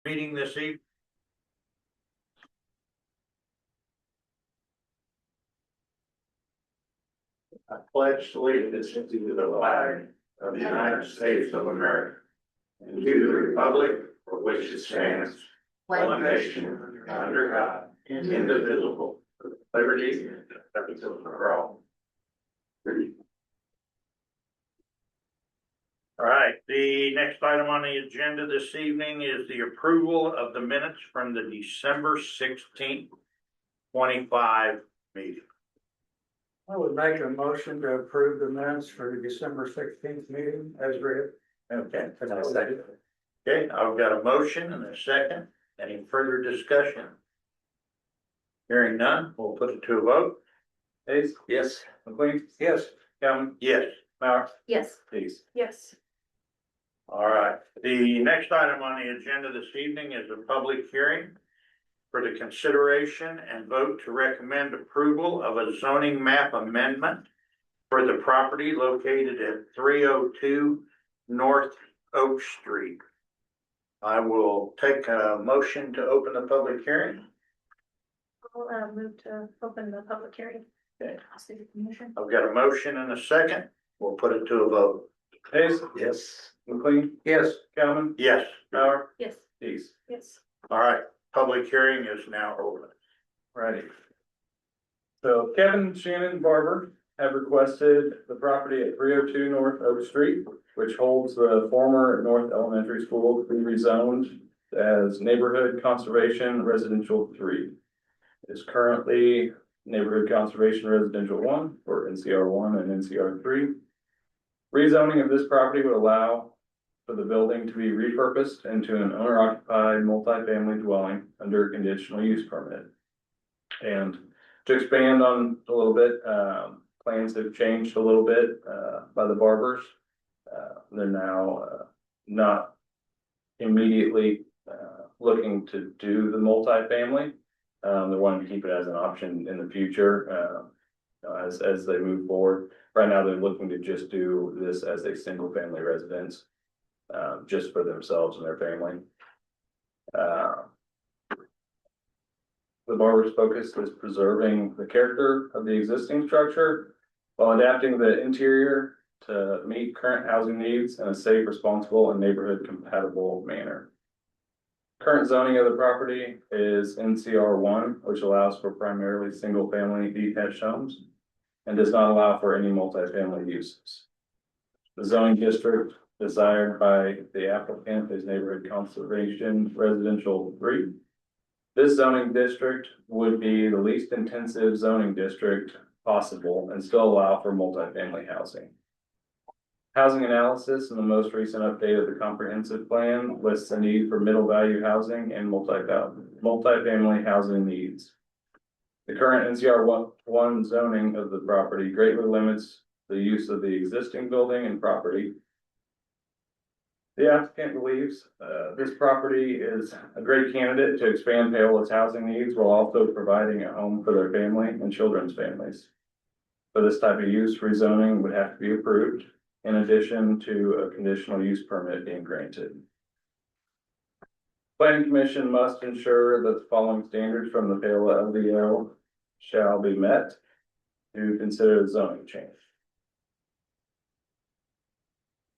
Meeting this evening. I pledge allegiance to the flag of the United States of America and to the republic for which it stands, one nation, under God, indivisible, with liberty and justice for all. All right, the next item on the agenda this evening is the approval of the minutes from the December 16th, 25 meeting. I would make a motion to approve the minutes for the December 16th meeting as read. Okay, okay, I've got a motion and a second. Any further discussion? Hearing none, we'll put it to a vote. Hayes? Yes. McLean? Yes. Calvin? Yes. Mauer? Yes. Hayes? Yes. All right, the next item on the agenda this evening is a public hearing for the consideration and vote to recommend approval of a zoning map amendment for the property located at 302 North Oak Street. I will take a motion to open the public hearing. I'll move to open the public hearing. Okay. I'll see the commission. I've got a motion and a second. We'll put it to a vote. Hayes? Yes. McLean? Yes. Calvin? Yes. Mauer? Yes. Hayes? Yes. All right, public hearing is now open. Righty. So Kevin, Shannon, and Barber have requested the property at 302 North Oak Street, which holds the former North Elementary School, to be rezoned as Neighborhood Conservation Residential 3. It's currently Neighborhood Conservation Residential 1 or NCR 1 and NCR 3. Rezoning of this property would allow for the building to be repurposed into an owner-occupied multifamily dwelling under a conditional use permit. And to expand on a little bit, plans have changed a little bit by the Barbers. They're now not immediately looking to do the multifamily. They're wanting to keep it as an option in the future as they move forward. Right now, they're looking to just do this as a single family residence, just for themselves and their family. The Barber's focus is preserving the character of the existing structure while adapting the interior to meet current housing needs in a safe, responsible, and neighborhood compatible manner. Current zoning of the property is NCR 1, which allows for primarily single family detached homes and does not allow for any multifamily uses. The zoning district desired by the applicant is Neighborhood Conservation Residential 3. This zoning district would be the least intensive zoning district possible and still allow for multifamily housing. Housing analysis in the most recent update of the comprehensive plan lists the need for middle value housing and multifamily housing needs. The current NCR 1 zoning of the property greatly limits the use of the existing building and property. The applicant believes this property is a great candidate to expand Paola's housing needs while also providing a home for their family and children's families. For this type of use, rezoning would have to be approved in addition to a conditional use permit being granted. Planning Commission must ensure that the following standards from the Paola LDL shall be met to consider the zoning change.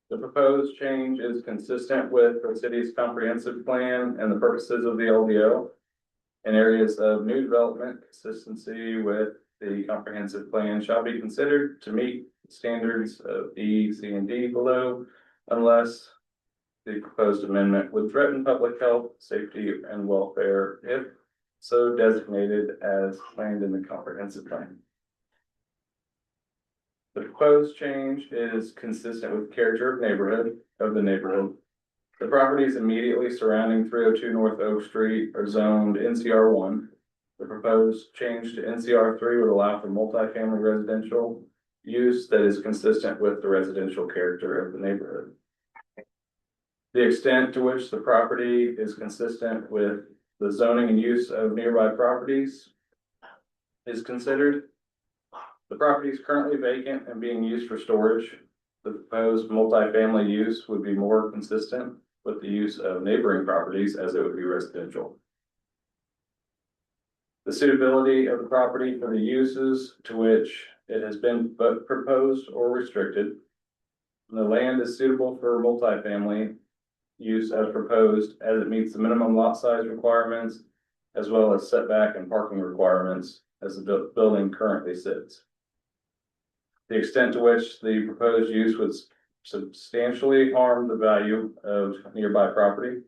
The proposed change is consistent with the city's comprehensive plan and the purposes of the LDO. In areas of new development, consistency with the comprehensive plan shall be considered to meet standards of E, C, and D below, unless the proposed amendment would threaten public health, safety, and welfare if so designated as planned in the comprehensive plan. The proposed change is consistent with character of the neighborhood. The properties immediately surrounding 302 North Oak Street are zoned NCR 1. The proposed change to NCR 3 would allow for multifamily residential use that is consistent with the residential character of the neighborhood. The extent to which the property is consistent with the zoning and use of nearby properties is considered. The property is currently vacant and being used for storage. The proposed multifamily use would be more consistent with the use of neighboring properties as it would be residential. The suitability of the property for the uses to which it has been but proposed or restricted. The land is suitable for multifamily use as proposed, as it meets the minimum lot size requirements, as well as setback and parking requirements as the building currently sits. The extent to which the proposed use would substantially harm the value of nearby property.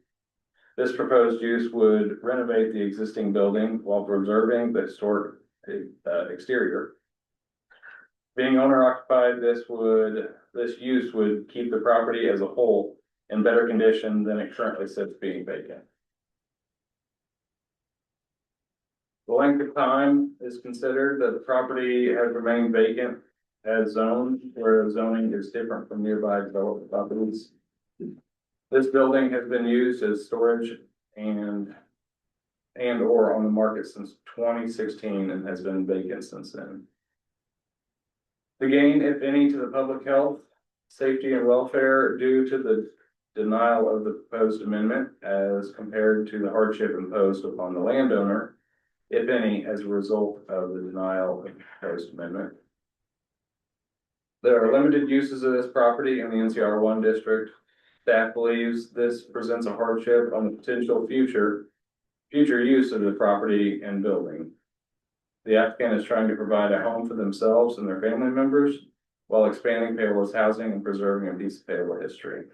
This proposed use would renovate the existing building while preserving the historic exterior. Being owner occupied, this use would keep the property as a whole in better condition than it currently sits being vacant. The length of time is considered that the property has remained vacant as zoned, where zoning is different from nearby developed properties. This building has been used as storage and or on the market since 2016 and has been vacant since then. The gain, if any, to the public health, safety and welfare due to the denial of the proposed amendment as compared to the hardship imposed upon the landowner, if any, as a result of the denial of the proposed amendment. There are limited uses of this property in the NCR 1 district. Staff believes this presents a hardship on the potential future use of the property and building. The applicant is trying to provide a home for themselves and their family members while expanding Paola's housing and preserving a piece of Paola history.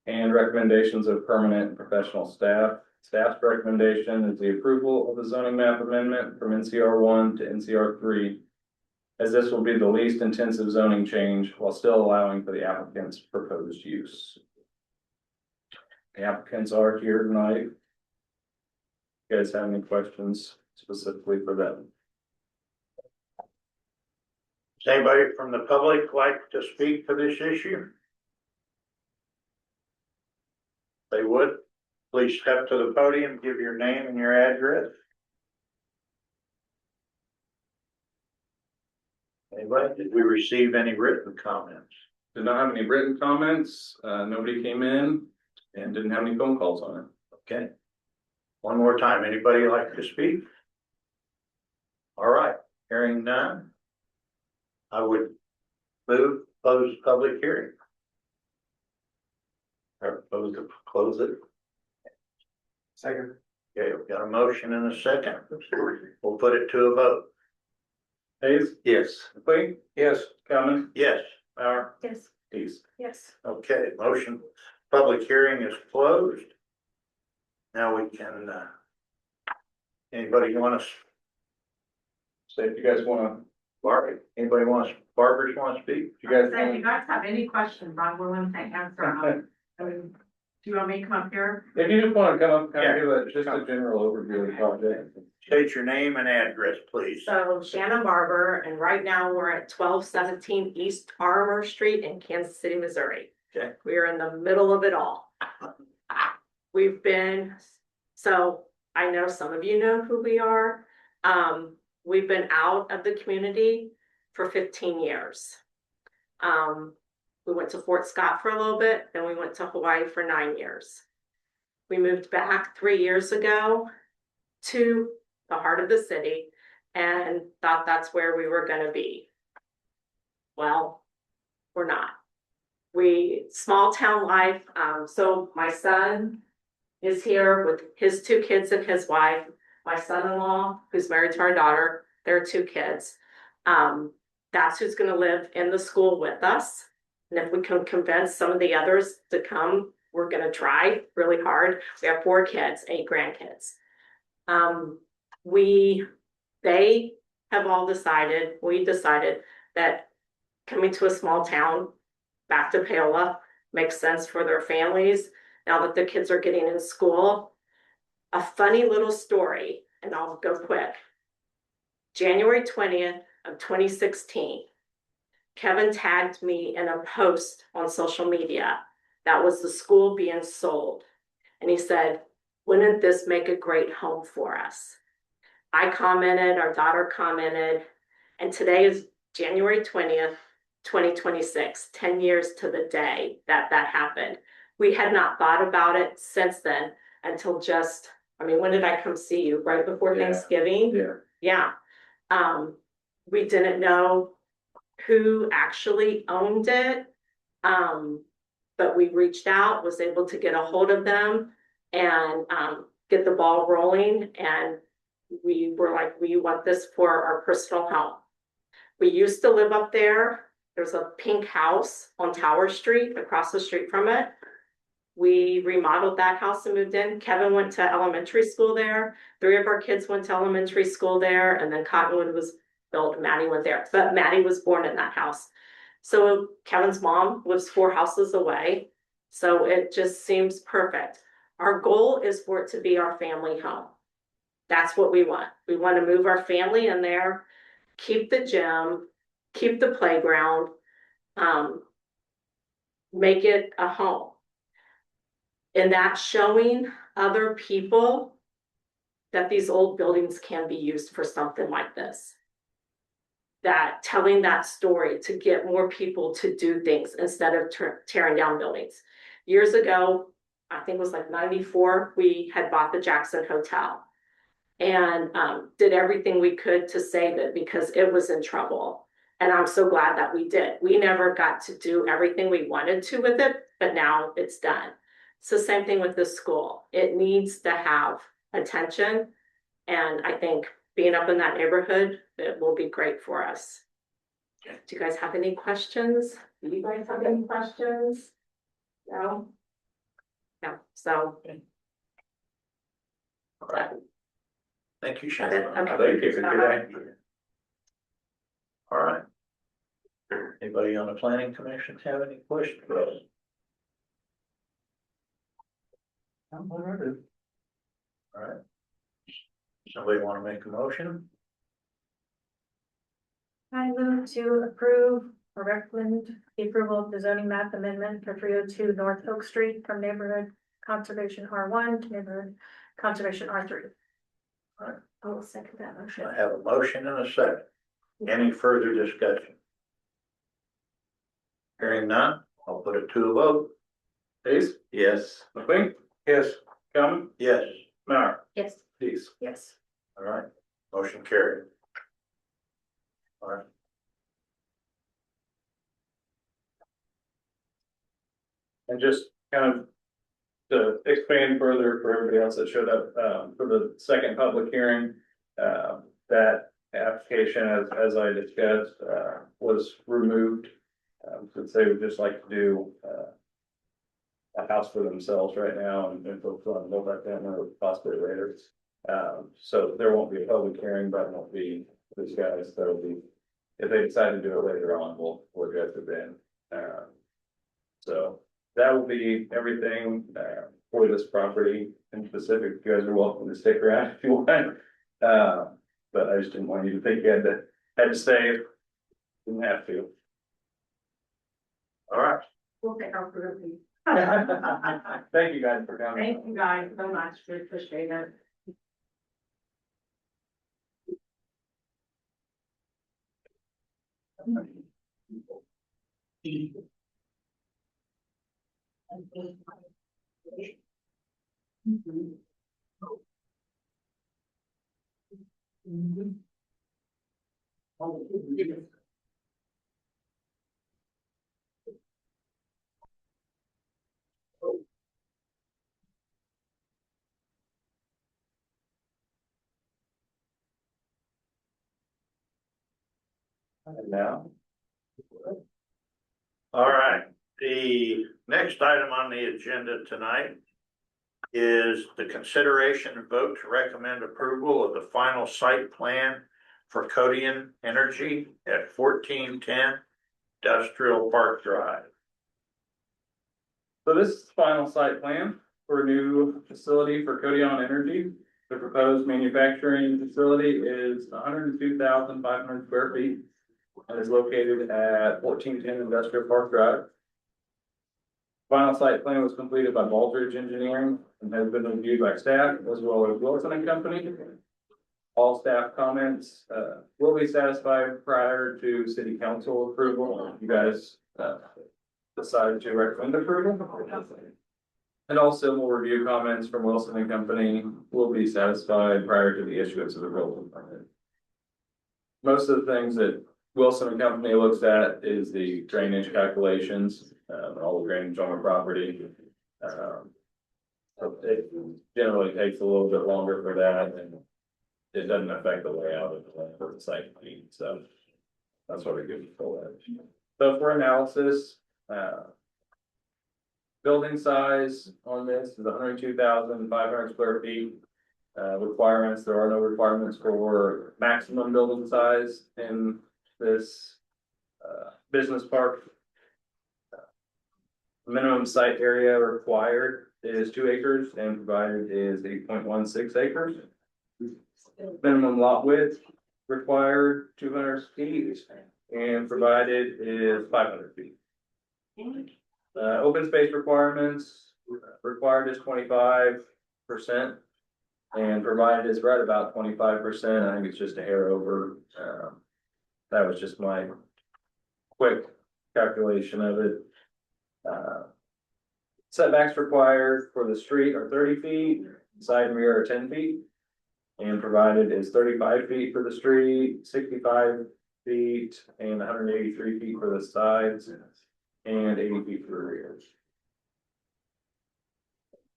And recommendations of permanent and professional staff. Staff's recommendation is the approval of the zoning map amendment from NCR 1 to NCR 3, as this will be the least intensive zoning change while still allowing for the applicant's proposed use. The applicants are here tonight. You guys have any questions specifically for them? Does anybody from the public like to speak to this issue? They would, please step to the podium, give your name and your address. Anybody, did we receive any written comments? Did not have any written comments. Nobody came in and didn't have any phone calls on it. Okay. One more time, anybody like to speak? All right, hearing none. I would move close public hearing. Or close it. Second. Okay, we've got a motion and a second. We'll put it to a vote. Hayes, Yes. McLean, Yes. Calvin, Yes. Bauer, Yes. Dees. Yes. okay, motion, public hearing is closed. Now we can, anybody want to So if you guys wanna, Barbie, anybody wants, Barbers want to speak? if you guys If you guys have any questions, I'm willing to answer them. I mean, do you want me to come up here? if you just wanna come up, kind of Yeah. give just a general overview of the project. State your name and address, please. So Shannon Barber, and right now we're at 1217 East Armour Street in Kansas City, Missouri. Okay. We are in the middle of it all. So I know some of you know who we are. We've been out of the community for 15 years. We went to Fort Scott for a little bit, then we went to Hawaii for 9 years. We moved back 3 years ago to the heart of the city and thought that's where we were gonna be. Well, we're not. Small town life, so my son is here with his 2 kids and his wife. My son-in-law, who's married to our daughter, their 2 kids. That's who's gonna live in the school with us. And if we can convince some of the others to come, we're gonna try really hard. We have 4 kids, 8 grandkids. They have all decided, we decided that coming to a small town, back to Paola, makes sense for their families, now that the kids are getting in school. A funny little story, and I'll go quick. January 20th of 2016, Kevin tagged me in a post on social media that was the school being sold. And he said, "Wouldn't this make a great home for us?" I commented, our daughter commented, and today is January 20th, 2026, 10 years to the day that happened. We had not thought about it since then until just, I mean, when did I come see you? Right before Yeah. Thanksgiving? Yeah. Yeah. We didn't know who actually owned it. But we reached out, was able to get a hold of them and get the ball rolling. And we were like, we want this for our personal home. We used to live up there. There's a pink house on Tower Street, across the street from it. We remodeled that house and moved in. Kevin went to elementary school there. 3 of our kids went to elementary school there, and then Cottonwood was built. Maddie went there, but Maddie was born in that house. So Kevin's mom lives 4 houses away. So it just seems perfect. Our goal is for it to be our family home. That's what we want. We want to move our family in there, keep the gym, keep the playground, make it a home. And that's showing other people that these old buildings can be used for something like this. That telling that story to get more people to do things instead of tearing down buildings. Years ago, I think it was like 94, we had bought the Jackson Hotel and did everything we could to save it because it was in trouble. And I'm so glad that we did. We never got to do everything we wanted to with it, but now it's done. It's the same thing with this school. It needs to have attention. And I think being up in that neighborhood, it will be great for us. Do you guys have any questions? Do you guys have any questions? No? No, so. All right. Thank you, Shannon. Okay. Thank you. All right. Anybody on the planning commission have any questions? I'm ready. All right. Somebody want to make a motion? I move to approve or recommend the approval of the zoning map amendment for 302 North Oak Street from neighborhood conservation R1 to neighborhood conservation R3. All right. I will second that motion. I have a motion and a second. Any further discussion? Hearing none, I'll put it to a vote. Ace, Yes. McQueen, Yes. Calvin, Yes. Mauer, Yes. Dees. Yes. All right, motion carried. All right. And just kind of to expand further for everybody else that showed up, for the second public hearing, that application, as I discussed, was removed. Since they would just like to do, a house for themselves right now and focus on multi-family possibly later. So there won't be a public hearing, but it won't be these guys. That'll be, if they decide to do it later on, we'll address it then. So that will be everything for this property in specific. You guys are welcome to stick around if you want. But I just didn't want you to think you had to stay. Didn't have to. All right. We'll take our group. Thank you guys for coming. Thank you guys so much. We appreciate it. And now, All right, the next item on the agenda tonight is the consideration and vote to recommend approval of the final site plan for Codian Energy at 1410 Industrial Park Drive. so this is the final site plan for a new facility for Codion Energy. The proposed manufacturing facility is 102,500 square feet and is located at 1410 Industrial Park Drive. Final site plan was completed by Baldridge Engineering and has been reviewed by staff as well as Wilson and Company. All staff comments will be satisfied prior to city council approval. You guys decided to recommend approval. And all civil review comments from Wilson and Company will be satisfied prior to the issuance of the building permit. Most of the things that Wilson and Company looks at is the drainage calculations, all the drainage on the property. It generally takes a little bit longer for that, and it doesn't affect the layout of the site, so that's what we do for that. So for analysis, building size on this is 102,500 square feet. Requirements, there are no requirements for maximum building size in this business park. Minimum site area required is 2 acres and provided is 8.16 acres. Minimum lot width required 200 feet and provided is 500 feet. Open space requirements required is 25% and provided is right about 25%. I think it's just a hair over. That was just my quick calculation of it. Setbacks required for the street are 30 feet, side and rear are 10 feet. And provided is 35 feet for the street, 65 feet, and 183 feet for the sides, and 80 feet for the rear.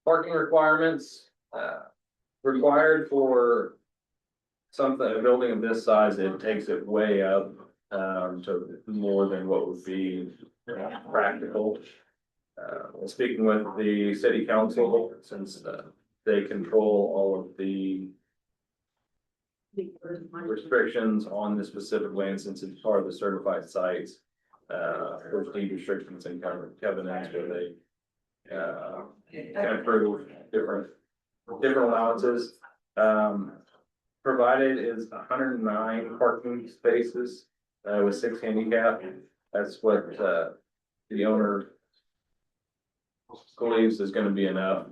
Parking requirements, required for something, a building of this size, it takes it way up, to more than what would be practical. Speaking with the city council, since they control all of the restrictions on the specific land, since it's part of the certified sites, there's deed restrictions and covenants where they can approve different allowances. Provided is 109 parking spaces with 6 handicap. That's what the owner believes is going to be enough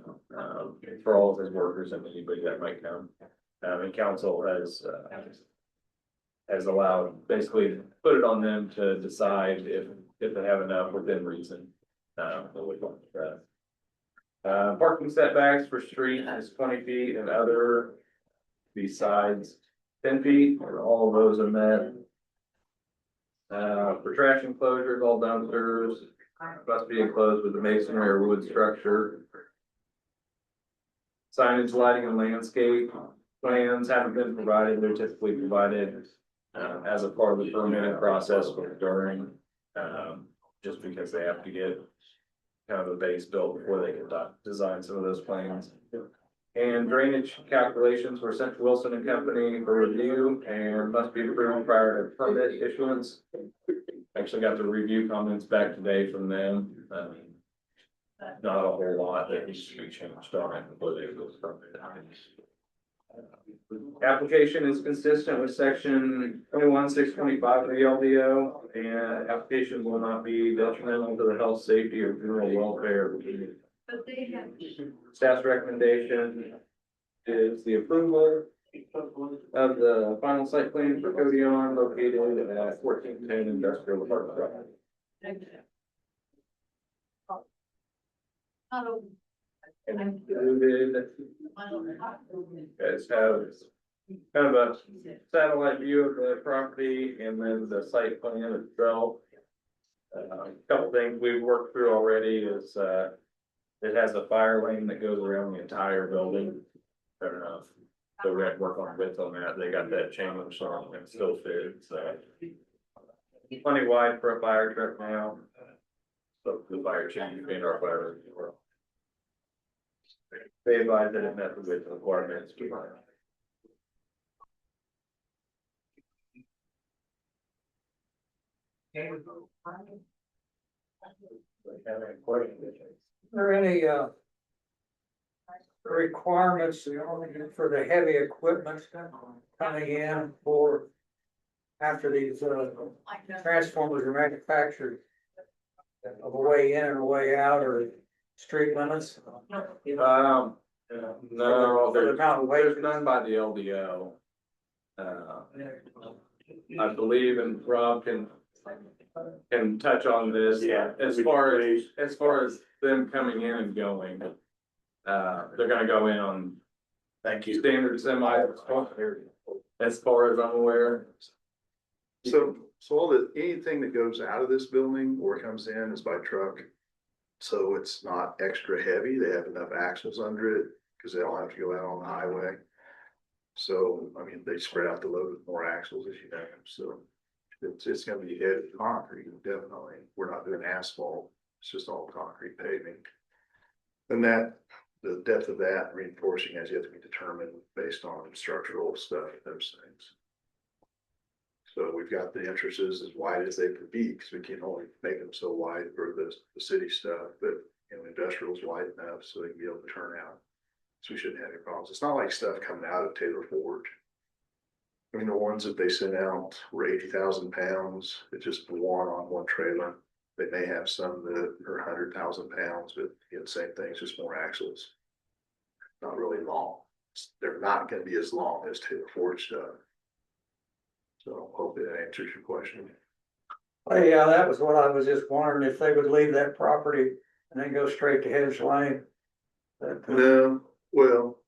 for all of his workers and anybody that might come. And council has allowed, basically put it on them to decide if they have enough within reason. Parking setbacks for street is 20 feet and other besides 10 feet, all of those are met. For trash enclosures, all dumpsters must be enclosed with a masonry or wood structure. Signage, lighting, and landscape plans haven't been provided. They're typically provided as a part of the permitting process or during, just because they have to get kind of a base built before they can design some of those plans. And drainage calculations were sent to Wilson and Company for review and must be approved prior to permit issuance. Actually got the review comments back today from them. Not a whole lot that needs to be changed on it before they go permit. Application is consistent with section 21.625 of the LDO, and application will not be detrimental to the health, safety, or general welfare. Staff's recommendation is the approval of the final site plan for Codion located at 1410 Industrial Park Drive. Included, guys have kind of a satellite view of the property and then the site plan itself. A couple things we've worked through already is it has a fire lane that goes around the entire building. Fair enough. So we had to work on width on that. They got that changed, so it still fits. Plenty wide for a fire truck now. So the fire change between our fire lanes as well. They advised that it met the width requirements. Are there any requirements for the heavy equipment coming in for after these transformers are manufactured? Of a way in and a way out, or street limits? No, there's none by the LDO. I believe, and Rob can touch on this. Yeah. As far as them coming in and going, They're gonna go in on Thank you. standard semi, as far as I'm aware. So all anything that goes out of this building or comes in is by truck. So it's not extra heavy. They have enough axles under it because they don't have to go out on the highway. So, I mean, they spread out the load with more axles as you know, so it's gonna be heavy concrete, definitely. We're not doing asphalt. It's just all concrete paving. And that, the depth of that reinforcing has yet to be determined based on structural stuff, those things. So we've got the entrances as wide as they could be, because we can only make them so wide for the city stuff, but you know, industrial's wide enough so they can be able to turn out. So we shouldn't have any problems. It's not like stuff coming out of Taylor Forge. I mean, the ones that they sent out were 80,000 pounds. It's just one on one trailer. They may have some that are 100,000 pounds, but again, same thing, it's just more axles. Not really long. They're not gonna be as long as Taylor Forge stuff. So hopefully that answers your question. Oh, yeah, that was what I was just wondering, if they would leave that property and then go straight to Hedge Lane. That, No, well,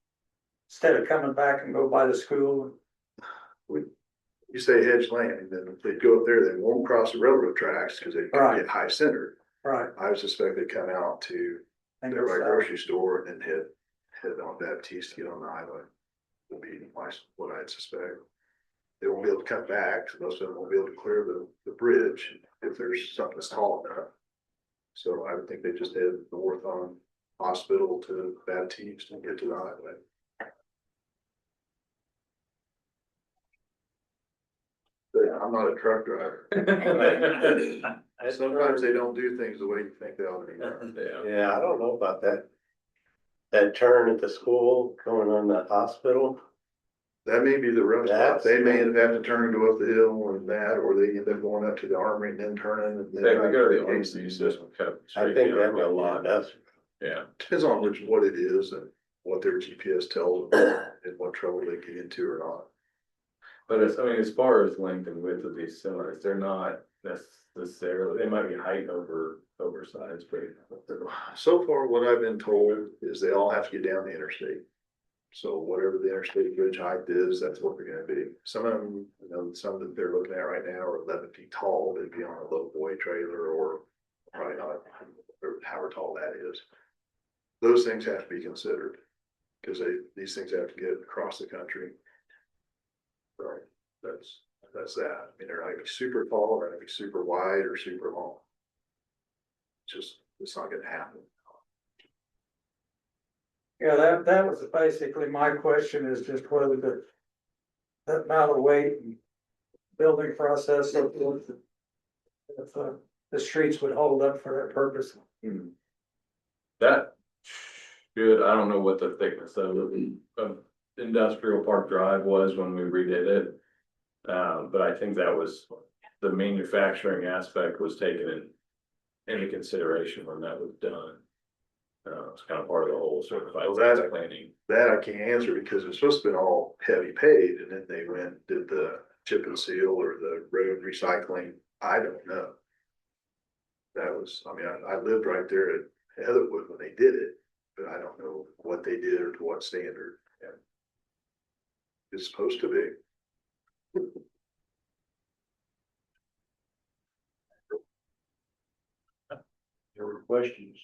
instead of coming back and go by the school. you say Hedge Lane, and then if they go up there, they won't cross the railroad tracks because they Right. get high centered. Right. I would suspect they come out to And their go south. grocery store and then head on Baptiste to get on the highway. Would be what I'd suspect. They won't be able to cut back, so most of them won't be able to clear the bridge if there's something that's tall enough. So I would think they just head north on Hospital to Baptiste and get to the highway. But I'm not a truck driver. Sometimes they don't do things the way you think they ought to be done. Yeah. Yeah, I don't know about that. That turn at the school going on the hospital. That may be the rough spot. That's- They may end up having to turn and go up the hill and that, or they end up going up to the armory and then turning and then. They go to the RC system. I think that will line up. Yeah, Depends on what it is and what their GPS tells them and what trouble they get into or not. but I mean, as far as length and width of these semis, they're not necessarily, they might be height oversized, but. So far, what I've been told is they all have to get down the interstate. So whatever the interstate bridge height is, that's what they're gonna be. Some of them, you know, some that they're looking at right now are 11 feet tall. They'd be on a low boy trailer or probably not, or however tall that is. Those things have to be considered because these things have to get across the country. Right, that's that. I mean, they're not gonna be super tall, they're not gonna be super wide or super long. It's not gonna happen. Yeah, that was basically my question, is just whether that amount of weight and building process, if the streets would hold up for that purpose. That should, I don't know what the thickness of Industrial Park Drive was when we redid it. But I think that was, the manufacturing aspect was taken into consideration when that was done. It's kind of part of the whole certified Well, that's- planning. That I can't answer because it's supposed to be all heavy paved and then they went, and did the chip and seal or the road recycling. I don't know. That was, I mean, I lived right there at Heatherwood when they did it, but I don't know what they did or to what standard. It's supposed to be. There were questions.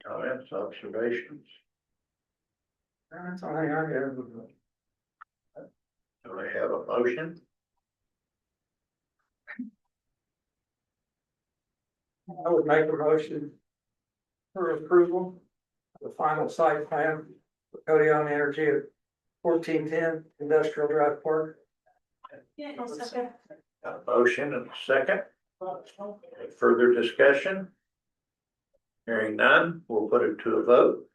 Comments, observations. That's all I have. Do I have a motion? I would make a motion for approval of the final site plan for Kodiak Energy at 1410 Industrial Drive Park. Yeah, I'll second. Got a motion and a second. Any further discussion? Hearing none, we'll put it to a vote.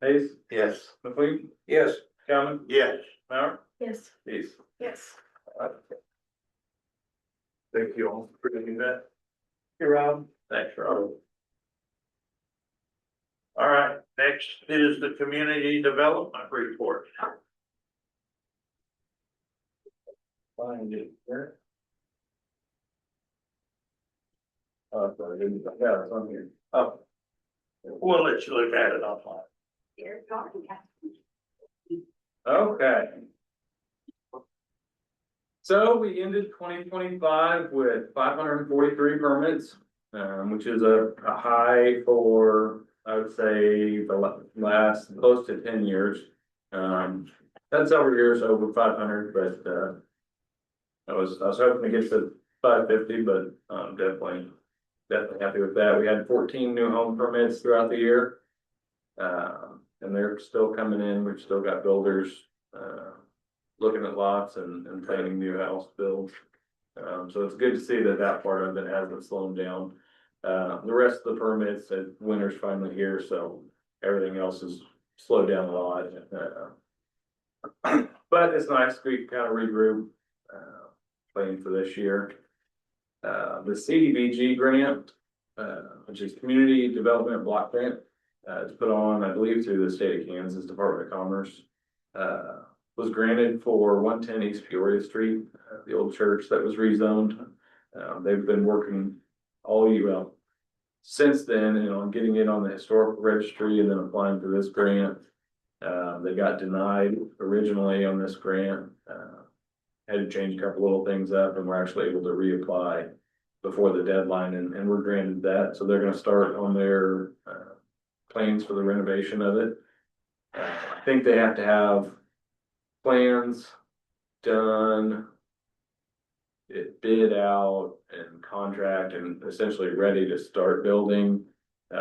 Hayes, Yes. McLean, Yes. Calvin, Yes. Mauer, Yes, Peace. yes. Thank you all for doing that. You're on. Thanks, Rob. All right, next is the community development report. Find it there. Sorry, yeah, it's on here. Oh. We'll let you look at it offline. Okay. So we ended 2025 with 543 permits, which is a high for, I would say, the last close to 10 years. Had several years over 500, but I was hoping to get to 550, but definitely happy with that. We had 14 new home permits throughout the year. And they're still coming in. We've still got builders looking at lots and planning new house builds. So it's good to see that part of it hasn't slowed down. The rest of the permits, winter's finally here, so everything else has slowed down a lot. But it's nice, we can kind of regroup, planning for this year. The CDBG grant, which is Community Development Block Grant, it's put on, I believe, through the state of Kansas Department of Commerce. Was granted for 110 East Peoria Street, the old church that was rezoned. They've been working all year, well, since then, on getting it on the historical registry and then applying for this grant. They got denied originally on this grant. Had to change a couple little things up, and we're actually able to reapply before the deadline, and we're granted that. So they're gonna start on their plans for the renovation of it. I think they have to have plans done, it bid out and contract and essentially ready to start building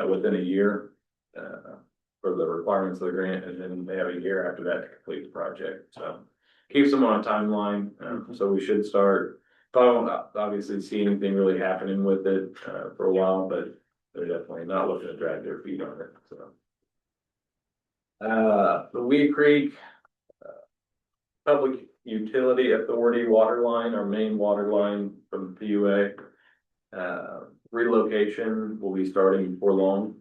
within a year for the requirements of the grant, and then they have a year after that to complete the project. So keeps them on a timeline. So we should start. Probably won't obviously see anything really happening with it for a while, but they're definitely not looking to drag their feet on it. So the Weed Creek Public Utility Authority water line, our main water line from PUA. Relocation will be starting before long.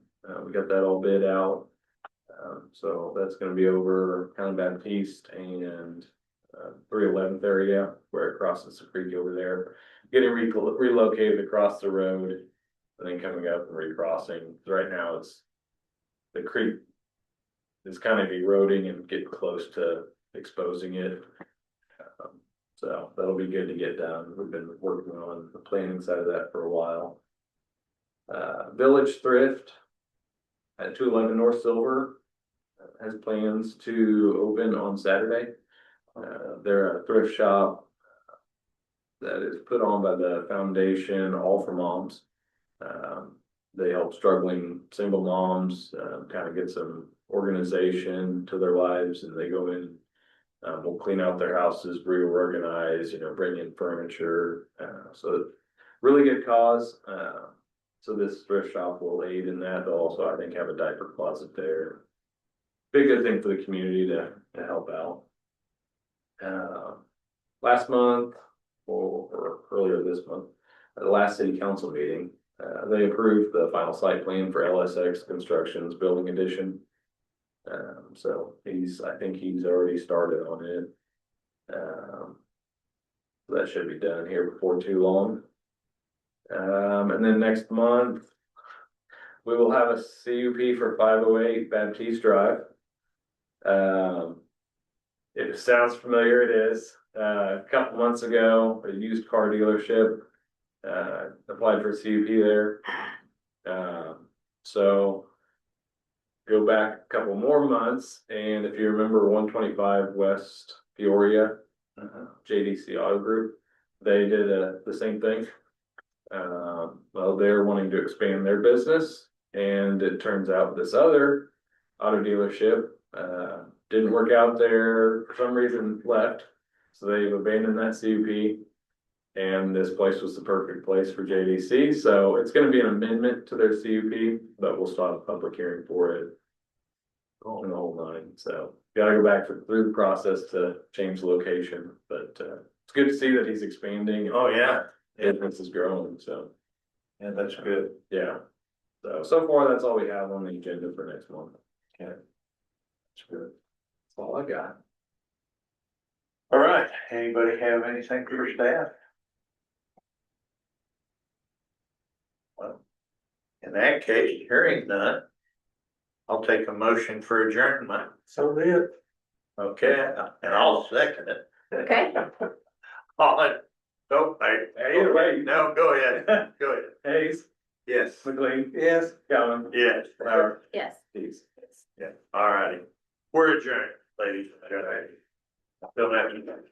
We got that all bid out. So that's gonna be over kind of Baptiste and 311th area where it crosses the creek over there. Getting relocated across the road and then coming up and recrossing. Right now it's the creek is kind of eroding and getting close to exposing it. So that'll be good to get done. We've been working on the planning side of that for a while. Village Thrift at 211 North Silver has plans to open on Saturday. They're a thrift shop that is put on by the foundation, All for Moms. They help struggling single moms kind of get some organization to their lives, and they go in. We'll clean out their houses, reorganize, bring in furniture. So really good cause. So this thrift shop will aid in that. They'll also, I think, have a diaper closet there. Big good thing for the community to help out. Last month, or earlier this month, at the last city council meeting, they approved the final site plan for LSX Construction's building addition. So I think he's already started on it. So that should be done here before too long. And then next month, we will have a CUP for 508 Baptiste Drive. If it sounds familiar, it is. A couple months ago, a used car dealership applied for a CUP there. So go back a couple more months, and if you remember 125 West Peoria, JDC Auto Group, they did the same thing. Well, they're wanting to expand their business, and it turns out this other auto dealership didn't work out there for some reason, left. So they've abandoned that CUP, and this place was the perfect place for JDC. So it's going to be an amendment to their CUP, but we'll start a public hearing for it. In the whole nine. So gotta go back through the process to change the location, but it's good to see that he's expanding. Oh, yeah. Business is growing, so Yeah, that's good. yeah. So far, that's all we have on the agenda for next month. Okay. That's good. That's all I got. All right, anybody have anything for staff? Well, in that case, hearing none, I'll take a motion for adjournment. So be it. Okay, and I'll second it. Okay. All in, nope, Either way. no, go ahead, go ahead. Hayes, Yes. McLean, Yes. Galvin, Yes, Bauer, Yes. Dees. yeah, all righty. We're adjourned, ladies and gentlemen. Don't have to.